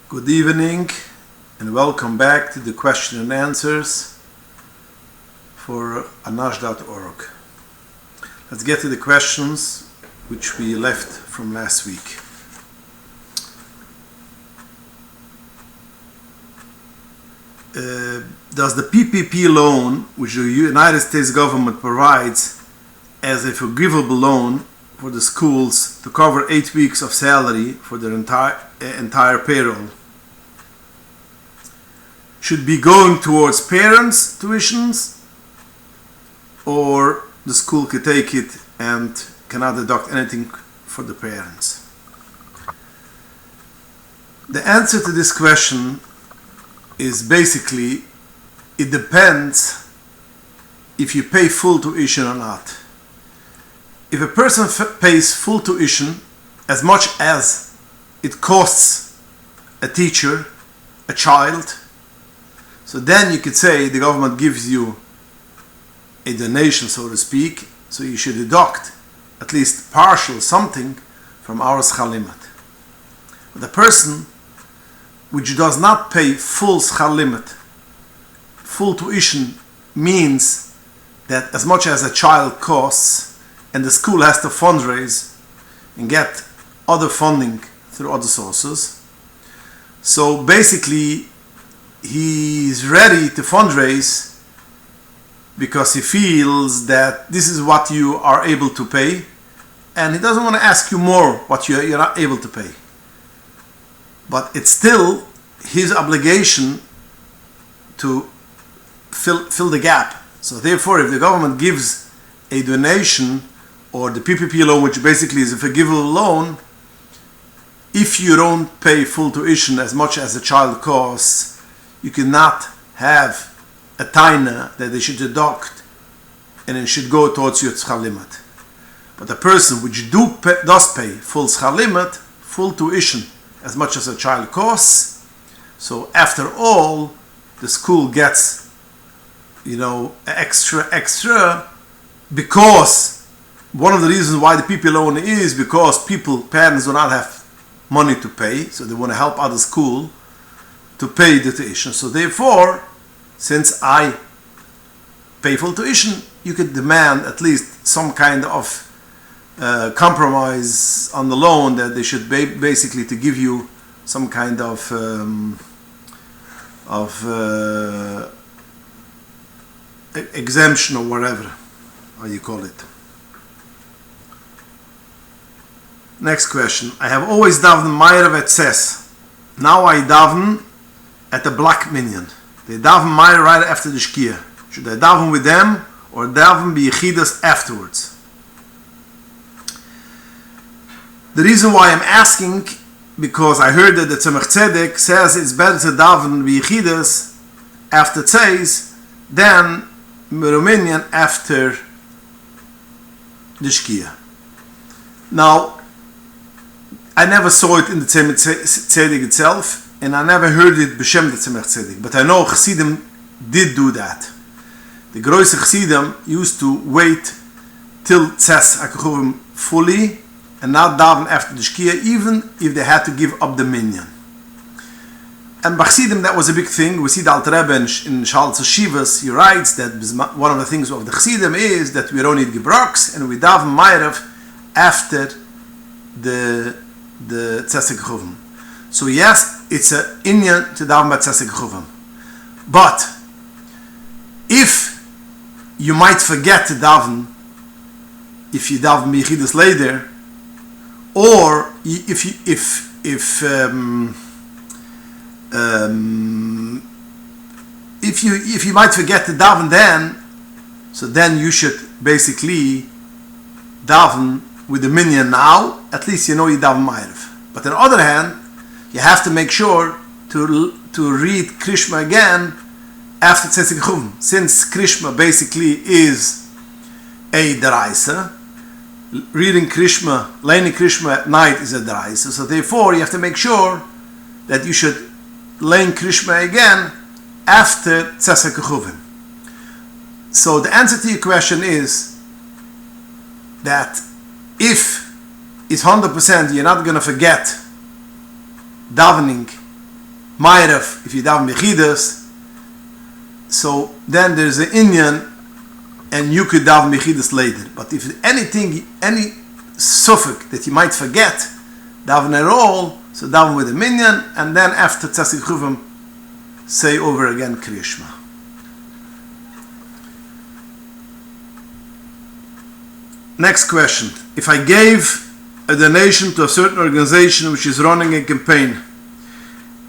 Good evening and welcome back to the question and answers for anash.org. Let's get to the questions which we left from last week. Does the PPP loan, which the United States government provides as a forgivable loan for the schools to cover 8 weeks of salary for their entire payroll, should be going towards parents' tuitions, or the school could take it and cannot deduct anything for the parents? The answer to this question is basically, it depends if you pay full tuition or not. If a person pays full tuition as much as it costs a teacher, a child, so then you could say the government gives you a donation, so to speak, so you should deduct at least partial something from our schar limit. But the person which does not pay full schar limit, full tuition, means that as much as a child costs, and the school has to fundraise and get other funding through other sources. So basically, he's ready to fundraise because he feels that this is what you are able to pay, and he doesn't want to ask you more what you're not able to pay. But it's still his obligation to fill the gap. So therefore, if the government gives a donation, or the PPP loan, which basically is a forgivable loan, if you don't pay full tuition as much as a child costs, you cannot have a taina that they should deduct and it should go towards your schar limit. But the person which does pay full schar limit, full tuition as much as a child costs, so after all, the school gets, extra, because one of the reasons why the PPP loan is because parents do not have money to pay, so they want to help other school to pay the tuition. So therefore, since I pay full tuition, you could demand at least some kind of compromise on the loan, that they should basically to give you some kind of exemption or whatever, how you call it. Next question. I have always davened Ma'ariv at Ses. Now I daven at the black minyan. They daven Ma'ariv right after the Ashkiah. Should I daven with them or daven biyichidas afterwards? The reason why I'm asking, because I heard that the Tzemach says it's better to daven biyichidas after Tzeis than Minyan after the Ashkiah. Now, I never saw it in the Tzemach itself, and I never heard it b'shem the Tzemach, but I know Chassidim did do that. The Groise Chassidim used to wait till Tzes HaKochuvim fully and not daven after the Ashkiah, even if they had to give up the minyan. And by Chassidim that was a big thing. We see the Alter Rebbe in Shalz Shivas, he writes that one of the things of the Chassidim is that we don't eat gebroks and we daven Ma'ariv after the Tzes HaKochuvim. So yes, it's an inyan to daven by Tzes HaKochuvim. But if you might forget to daven, if you daven biyichidas later, or if you might forget to daven then, so then you should basically daven with the minyan now. At least you know you daven Ma'ariv. But on the other hand, you have to make sure to read Krishma again after Tzes HaKochuvim. Since Krishma basically is a deraisa, reading Krishma, learning Krishma at night is a deraisa. So therefore, you have to make sure that you should learn Krishma again after Tzes HaKochuvim. So the answer to your question is that if it's 100% you're not going to forget davening Ma'ariv, if you daven Bichidas, so then there's an Inyan, and you could daven Bichidas later. But if anything, any suffix that you might forget, daven at all, so daven with a minyan, and then after Tzasik Chuvim, say over again Kriya Shema. Next question. If I gave a donation to a certain organization which is running a campaign,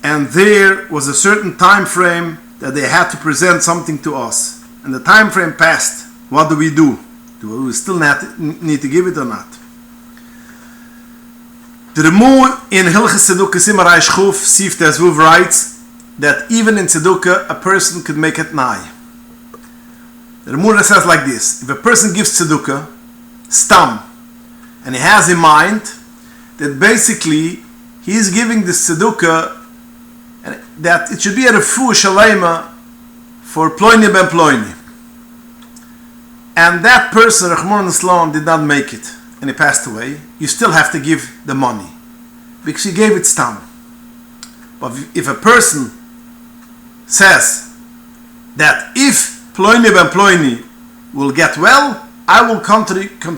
and there was a certain time frame that they had to present something to us, and the time frame passed, what do we do? Do we still need to give it or not? The Ramur in Hilchas Tzedukah Simarai Shchuf Sif Tezvuv writes that even in Tzedukah a person could make it nigh. The Ramur says like this: if a person gives Tzedukah stam, and he has in mind that basically he is giving this tzedukah, and that it should be a refuah shalema for Ploini ben Ploini, and that person, Rahman Islam, did not make it and he passed away, you still have to give the money because he gave it stam. But if a person says that if Ploini ben Ploini will get well, I will contribute to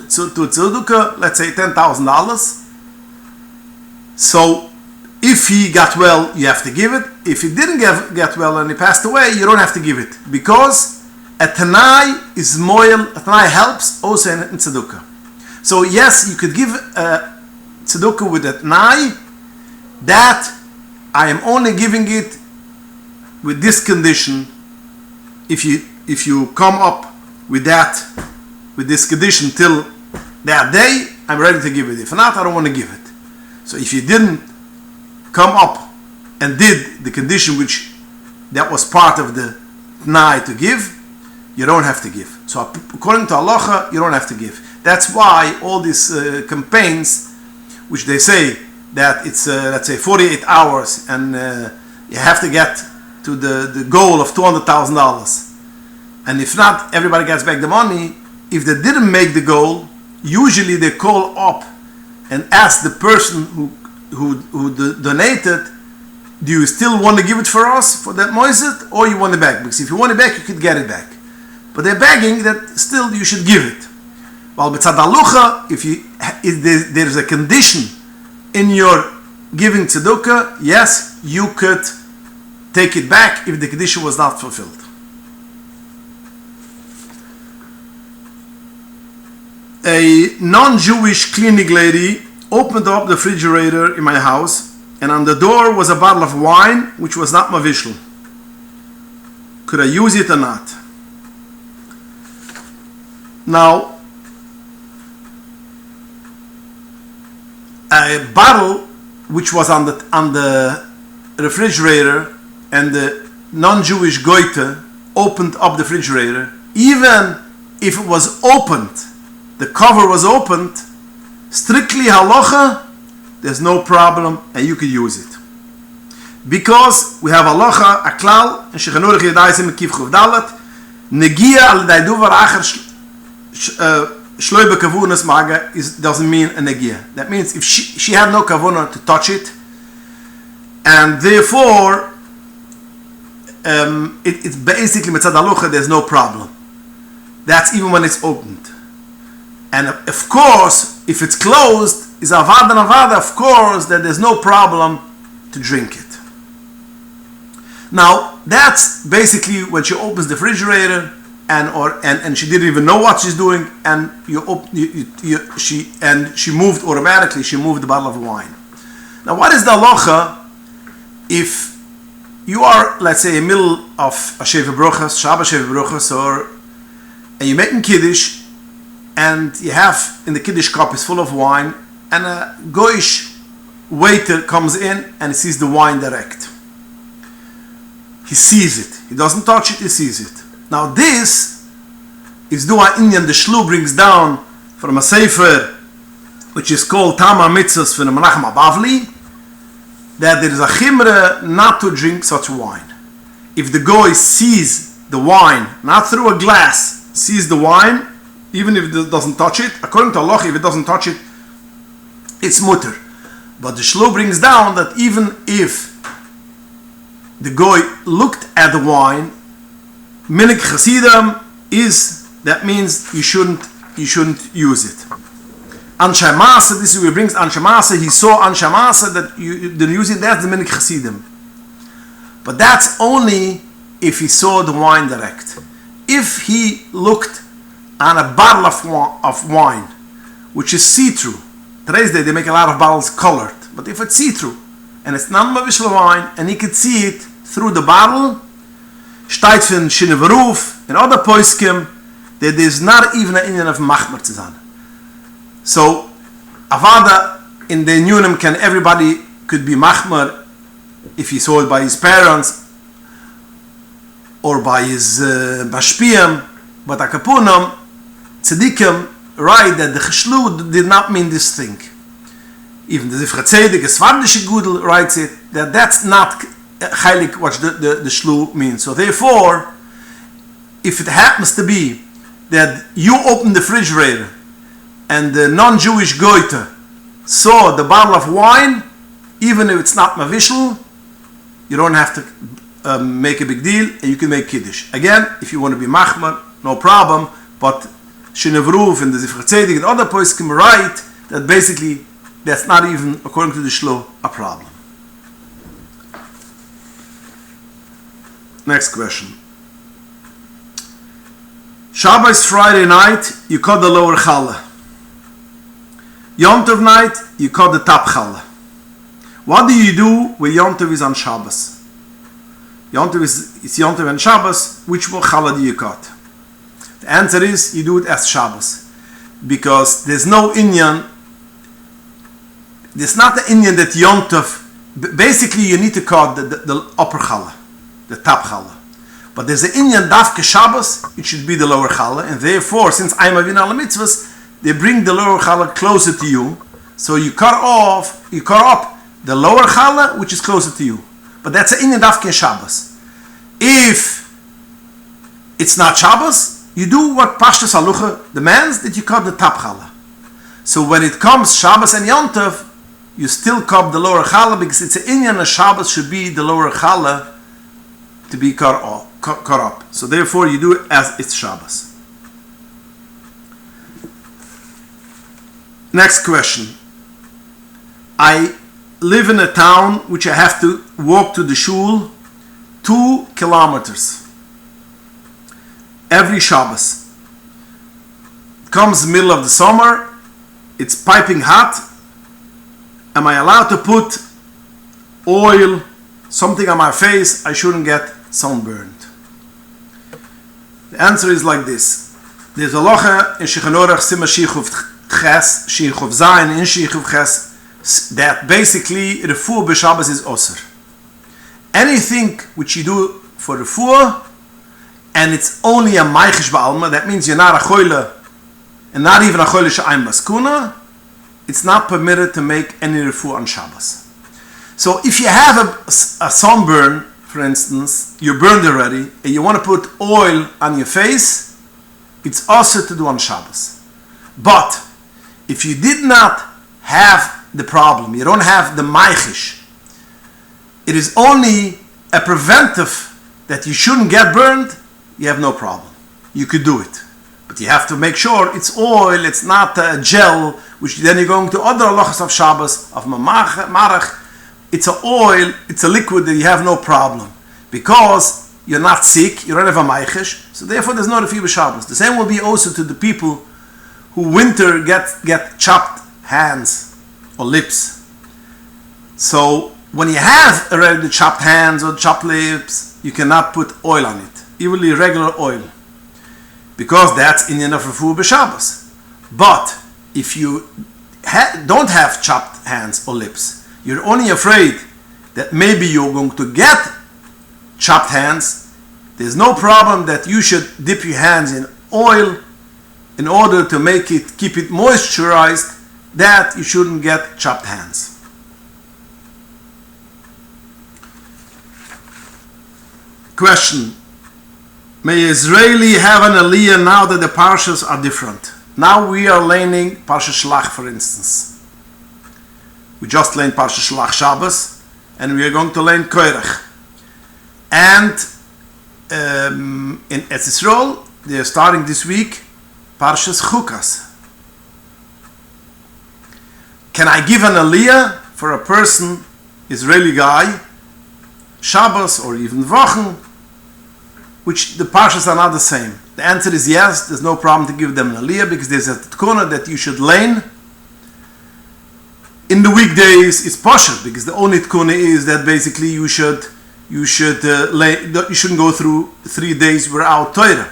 tzedukah, let's say $10,000. So if he got well, you have to give it. If he didn't get well and he passed away, you don't have to give it, because a tanai is moil. A tanai helps also in tzedukah. So yes, you could give tzedukah with a tanai that I am only giving it with this condition. If you come up with this condition till that day, I'm ready to give it. If not, I don't want to give it. So if you didn't come up and did the condition which that was part of the t'nai to give, you don't have to give. So according to halacha, you don't have to give. That's why all these campaigns, which they say that it's let's say 48 hours and you have to get to the goal of $200,000. And if not, everybody gets back the money. If they didn't make the goal, usually they call up and ask the person who donated, do you still want to give it for us, for that moiset, or you want it back? Because if you want it back, you could get it back. But they're begging that still you should give it. While b'tzad halucha, if there's a condition in your giving tzedukah, yes, you could take it back if the condition was not fulfilled. A non-Jewish cleaning lady opened up the refrigerator in my house, and on the door was a bottle of wine which was not mavishal. Could I use it or not? Now, a bottle which was on the refrigerator, and the non-Jewish goite opened up the refrigerator, even if it was opened, the cover was opened, strictly halacha, there's no problem and you could use it. Because we have halacha, a klal, and shechanurich yadayim kif chuf dalet, negia al daiduvar acher shloi bekavunas maga doesn't mean a negia. That means if she had no kavuna to touch it, and therefore it's basically mitzad halacha, there's no problem. That's even when it's opened. And of course, if it's closed, is avad and avada, of course, that there's no problem to drink it. Now, that's basically when she opens the refrigerator, and she didn't even know what she's doing, and she moved automatically. She moved the bottle of wine. Now, what is the halacha if you are, let's say, in the middle of a sheva brochas, Shabbat sheva brochas, and you're making kiddush, and you have in the kiddush cup is full of wine, and a goyish waiter comes in and he sees the wine direct. He sees it. He doesn't touch it, he sees it. Now this is Dua Inyan, the Shlu brings down from a sefer which is called Tama Mitzvahs from the Menachem Abavli, that there is a chimre not to drink such wine. If the goy sees the wine, not through a glass, sees the wine, even if it doesn't touch it, according to Allah, if it doesn't touch it, it's mutter. But the Shlo brings down that even if the goy looked at the wine, minik chasidam is, that means you shouldn't use it. Anshe Maaseh, this is where he brings Anshe Maaseh, he saw Anshe Maaseh that you didn't use it, that's the minik chasidam. But that's only if he saw the wine direct. If he looked on a bottle of wine, which is see-through, today's day they make a lot of bottles colored, but if it's see-through, and it's not mavishal wine, and he could see it through the bottle, steht von Shinevaruf and other poiskim, that there's not even an Indian of machmer zu sein. So, avada in the Yunim can everybody could be machmer if he saw it by his parents or by his bashpiyam, but akapunam tzedikim write that the cheshlu did not mean this thing. Even the Zifra Tzedek, a Svardische Gudel, writes it that that's not heilig what the shlu means. So therefore, if it happens to be that you open the refrigerator and the non-Jewish goiter saw the bottle of wine, even if it's not mavishal, you don't have to make a big deal, and you can make kiddush. Again, if you want to be machmer, no problem, but Shinevruv and the Zifra Tzedek and other poskim write that basically that's not even, according to the shlo, a problem. Next question. Shabbos Friday night, you cut the lower challah. Yom Tov night, you cut the top challah. What do you do when Yom Tov is on Shabbos? Yom Tov is Yom Tov and Shabbos, which challah do you cut? The answer is, you do it as Shabbos. Because there's no inyan, there's not the inyan that Yom Tov, basically you need to cut the upper challah, the top challah. But there's an inyan dafke Shabbos, it should be the lower challah, and therefore, since I'm avin al mitzvahs, they bring the lower challah closer to you, so you cut up the lower challah, which is closer to you. But that's an inyan dafke Shabbos. If it's not Shabbos, you do what Pashtus Halucha demands, that you cut the top challah. So when it comes Shabbos and Yom Tov, you still cut the lower challah, because it's an inyan of Shabbos should be the lower challah to be cut up. So therefore you do it as it's Shabbos. Next question. I live in a town which I have to walk to the shul 2 kilometers every Shabbos. It comes middle of the summer, it's piping hot. Am I allowed to put oil, something on my face? I shouldn't get sunburned. The answer is like this. There's a locha in Shechanorach Sima Shichuf Ches, Shichuf Zayin, in Shichuf Ches, that basically refuah b'Shabbos is osir. Anything which you do for refuah, and it's only a maichish ba'alma, that means you're not a choyle, and not even a choyle she'ayim baskuna, it's not permitted to make any refuah on Shabbos. So if you have a sunburn, for instance, you're burned already, and you want to put oil on your face, it's also to do on Shabbos. But if you did not have the problem, you don't have the maichish, it is only a preventive that you shouldn't get burned, you have no problem. You could do it. But you have to make sure it's oil, it's not a gel, which then you're going to other halachas of Shabbos, of marach. It's an oil, it's a liquid that you have no problem. Because you're not sick, you don't have a maichish, so therefore there's no refuah b'Shabbos. The same will be also to the people who winter get chopped hands or lips. So when you have already the chopped hands or chopped lips, you cannot put oil on it, even regular oil, because that's inyan of refuah b'Shabbos. But if you don't have chopped hands or lips, you're only afraid that maybe you're going to get chopped hands, there's no problem that you should dip your hands in oil in order to keep it moisturized, that you shouldn't get chopped hands. Question. May Israeli have an aliyah now that the parshas are different? Now we are learning Parsha Shlach, for instance. We just learned Parsha Shlach Shabbos, and we are going to learn Koirach. And in Eretz Yisrael, they are starting this week Parshas Chukas. Can I give an aliyah for a person, Israeli guy, Shabbos or even Wochen, which the Parshas are not the same? The answer is yes, there's no problem to give them an aliyah, because there's a tkuna that you should learn. In the weekdays, it's partial, because the only tkuna is that basically you shouldn't go through 3 days without Torah.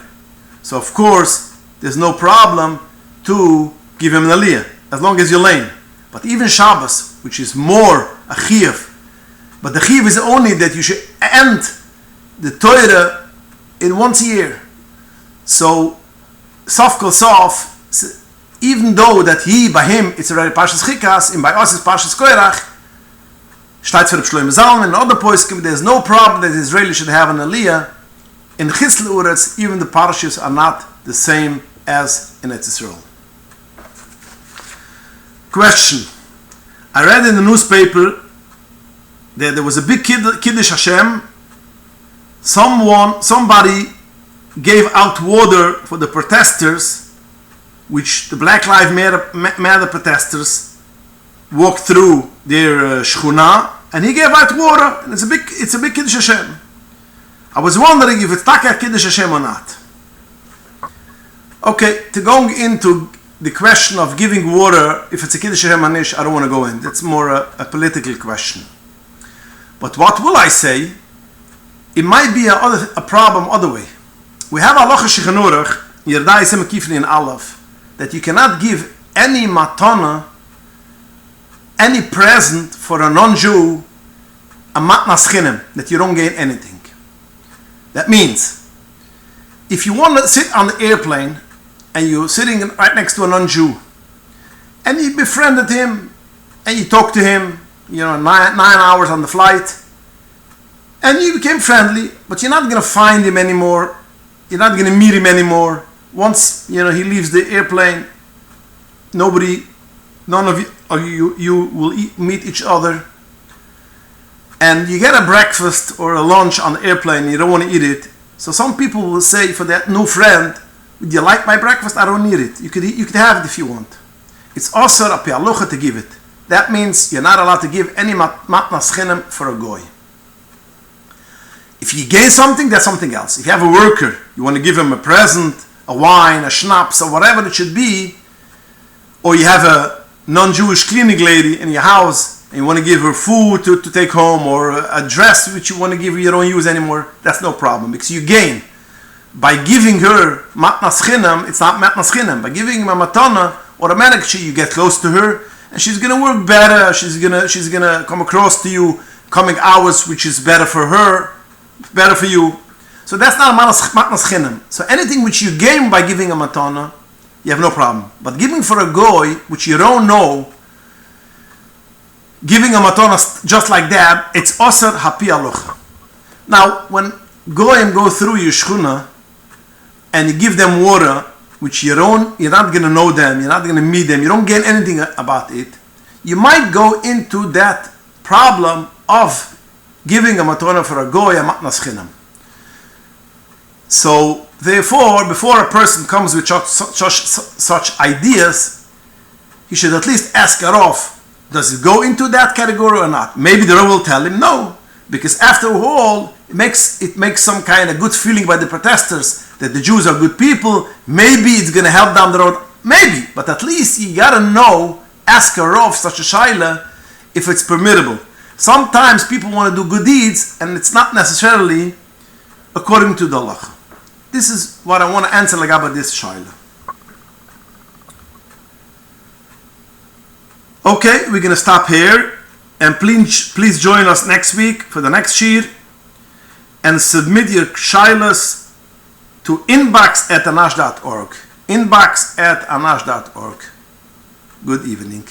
So of course, there's no problem to give him an aliyah, as long as you learn. But even Shabbos, which is more a chiyuv, but the chiyuv is only that you should end the Torah in once a year. So, sof kol sof, even though that by him it's already Parshas Chikas, and by us it's Parshas Koirach, steht for Tshloim Zalman and other poskim, there's no problem that the Israeli should have an aliyah. In Chisle Uretz, even the Parshas are not the same as in Eretz Yisrael. Question. I read in the newspaper that there was a big Kiddush Hashem. Somebody gave out water for the protesters, which the Black Lives Matter protesters walked through their shchuna, and he gave out water, and it's a big Kiddush Hashem. I was wondering if it's Taka Kiddush Hashem or not. Okay, to go into the question of giving water, if it's a Kiddush Hashem Anish, I don't want to go in. That's more a political question. But what will I say? It might be a problem other way. We have halacha shechanurach, Yerdai Sem Kifni in Aleph, that you cannot give any matana, any present for a non-Jew, a matnas chinem, that you don't gain anything. That means, if you want to sit on the airplane, and you're sitting right next to a non-Jew, and you befriended him, and you talked to him, 9 hours on the flight, and you became friendly, but you're not going to find him anymore, you're not going to meet him anymore. Once he leaves the airplane, none of you will meet each other, and you get a breakfast or a lunch on the airplane, and you don't want to eat it. So some people will say for that new friend, "Do you like my breakfast? I don't need it. You could have it if you want." It's also a pialucha to give it. That means you're not allowed to give any matnas chinem for a goy. If you gain something, that's something else. If you have a worker, you want to give him a present, a wine, a schnapps, or whatever it should be, or you have a non-Jewish cleaning lady in your house, and you want to give her food to take home, or a dress which you want to give her you don't use anymore, that's no problem, because you gain. By giving her matnas chinam, it's not matnas chinam. By giving her matana, automatically you get close to her, and she's going to work better. She's gonna come across to you coming hours, which is better for her, better for you. So that's not matnas chinam. So anything which you gain by giving a matana, you have no problem. But giving for a goy, which you don't know, giving a matana just like that, it's osar hapi alucha. Now, when goyim go through your shchuna, and you give them water, which you're not going to know them, you're not going to meet them, you don't gain anything about it, you might go into that problem of giving a matana for a goy, a matnas chinam. So, therefore, before a person comes with such ideas, he should at least ask her off, does it go into that category or not? Maybe the Rebbe will tell him no, because after all, it makes some kind of good feeling by the protesters that the Jews are good people. Maybe it's going to help down the road. Maybe, but at least you got to know, ask her off such a shaila if it's permissible. Sometimes people want to do good deeds, and it's not necessarily according to the law. This is what I want to answer about this shaila. Okay, we're going to stop here, and please join us next week for the next shir, and submit your shailas to inbox@anash.org. Inbox@anash.org. Good evening.